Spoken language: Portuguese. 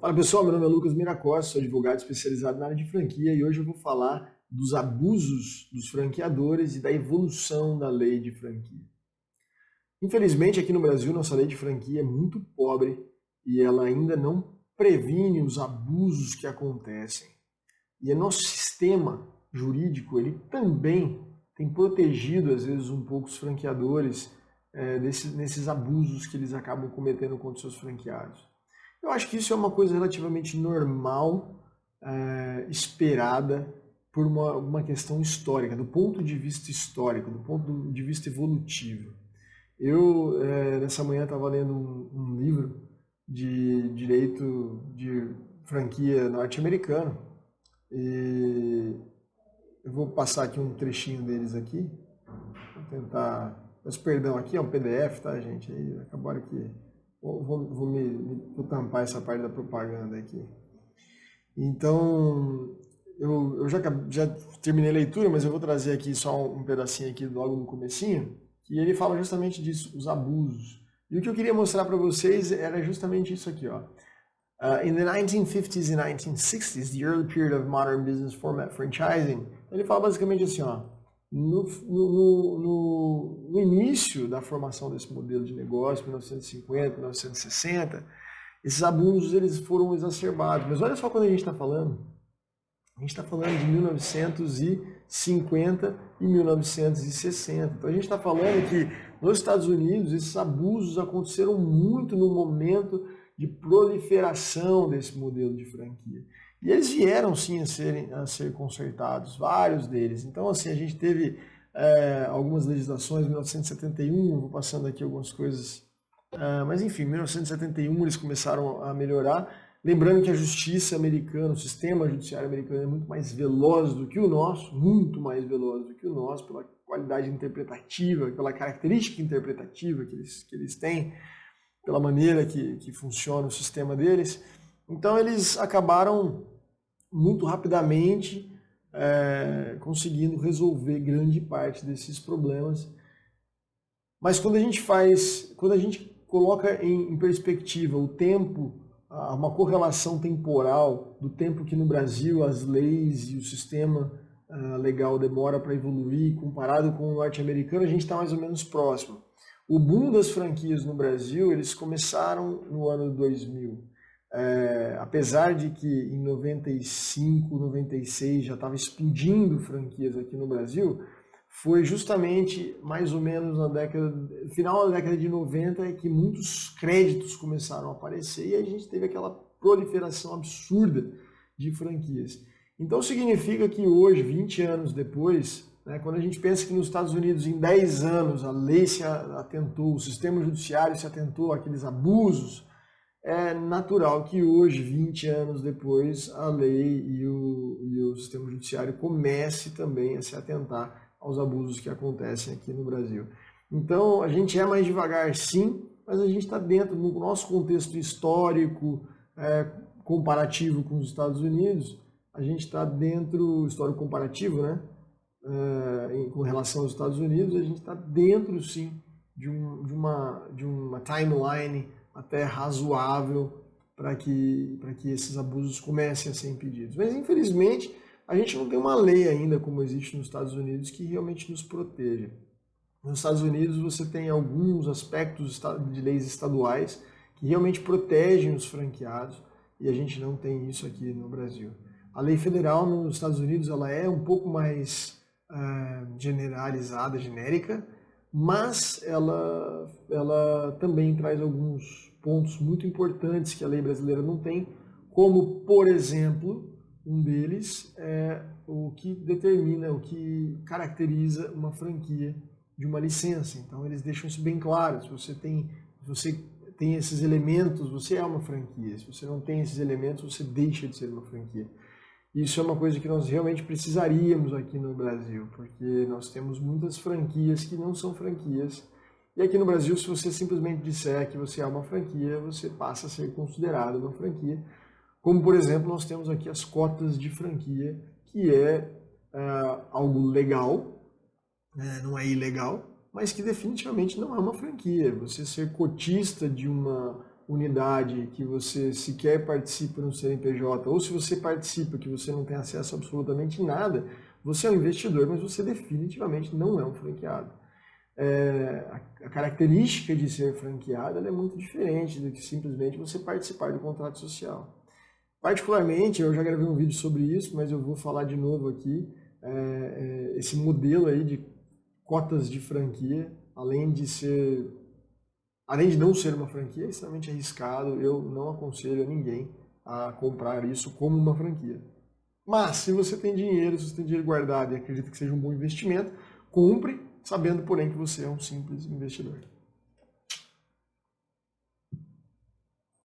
Fala pessoal, meu nome é Lucas Miracosta, sou advogado especializado na área de franquia e hoje eu vou falar dos abusos dos franqueadores e da evolução da lei de franquia. Infelizmente, aqui no Brasil, nossa lei de franquia é muito pobre e ela ainda não previne os abusos que acontecem. E o nosso sistema jurídico, ele também tem protegido, às vezes, um pouco os franqueadores nesses abusos que eles acabam cometendo contra os seus franqueados. Eu acho que isso é uma coisa relativamente normal, esperada por uma questão histórica, do ponto de vista histórico, do ponto de vista evolutivo. Eu, nessa manhã, estava lendo um livro de direito de franquia norte-americano e eu vou passar aqui um trechinho deles aqui, vou tentar... Peço perdão, aqui é um PDF, tá, gente? Aí acabaram que... Vou tampar essa parte da propaganda aqui. Então, eu já terminei a leitura, mas eu vou trazer aqui só um pedacinho aqui logo no comecinho, que ele fala justamente disso, os abusos. E o que eu queria mostrar para vocês era justamente isso aqui, ó. In the 1950s and 1960s, the early period of modern business format franchising, ele fala basicamente assim, ó, no início da formação desse modelo de negócio, 1950, 1960, esses abusos eles foram exacerbados. Mas olha só quando a gente está falando. A gente está falando de 1950 e 1960. Então a gente está falando que nos Estados Unidos esses abusos aconteceram muito no momento de proliferação desse modelo de franquia. E eles vieram sim a ser consertados, vários deles. Então assim, a gente teve algumas legislações, 1971, vou passando aqui algumas coisas, mas enfim, em 1971 eles começaram a melhorar. Lembrando que a justiça americana, o sistema judiciário americano é muito mais veloz do que o nosso, muito mais veloz do que o nosso, pela qualidade interpretativa, pela característica interpretativa que eles têm, pela maneira que funciona o sistema deles. Então eles acabaram muito rapidamente conseguindo resolver grande parte desses problemas. Mas quando a gente coloca em perspectiva o tempo, uma correlação temporal do tempo que no Brasil as leis e o sistema legal demora para evoluir, comparado com o norte-americano, a gente está mais ou menos próximo. O boom das franquias no Brasil, eles começaram no ano 2000. Apesar de que em 95, 96 já estava explodindo franquias aqui no Brasil, foi justamente mais ou menos final da década de 90 que muitos créditos começaram a aparecer e a gente teve aquela proliferação absurda de franquias. Então significa que hoje, 20 anos depois, né, quando a gente pensa que nos Estados Unidos em 10 anos a lei se atentou, o sistema judiciário se atentou àqueles abusos, é natural que hoje, 20 anos depois, a lei e o sistema judiciário comece também a se atentar aos abusos que acontecem aqui no Brasil. Então, a gente é mais devagar, sim, mas a gente está dentro, no nosso contexto histórico, comparativo com os Estados Unidos, a gente está dentro, histórico comparativo, né? Com relação aos Estados Unidos, a gente está dentro, sim, de uma timeline até razoável para que esses abusos comecem a ser impedidos. Mas, infelizmente, a gente não tem uma lei ainda, como existe nos Estados Unidos, que realmente nos proteja. Nos Estados Unidos você tem alguns aspectos de leis estaduais que realmente protegem os franqueados e a gente não tem isso aqui no Brasil. A lei federal nos Estados Unidos ela é um pouco mais generalizada, genérica, mas ela também traz alguns pontos muito importantes que a lei brasileira não tem, como, por exemplo, um deles é o que determina, o que caracteriza uma franquia de uma licença. Então eles deixam isso bem claro. Se você tem esses elementos, você é uma franquia. Se você não tem esses elementos, você deixa de ser uma franquia. Isso é uma coisa que nós realmente precisaríamos aqui no Brasil, porque nós temos muitas franquias que não são franquias. E aqui no Brasil, se você simplesmente disser que você é uma franquia, você passa a ser considerado uma franquia. Como, por exemplo, nós temos aqui as cotas de franquia, que é algo legal, não é ilegal, mas que definitivamente não é uma franquia. Você ser cotista de uma unidade que você sequer participa no CNPJ, ou se você participa que você não tem acesso a absolutamente nada, você é um investidor, mas você definitivamente não é um franqueado. A característica de ser franqueado ela é muito diferente do que simplesmente você participar do contrato social. Particularmente, eu já gravei um vídeo sobre isso, mas eu vou falar de novo aqui, esse modelo aí de cotas de franquia, além de não ser uma franquia, é extremamente arriscado, eu não aconselho a ninguém a comprar isso como uma franquia. Mas, se você tem dinheiro, se você tem dinheiro guardado e acredita que seja um bom investimento, compre, sabendo, porém, que você é um simples investidor.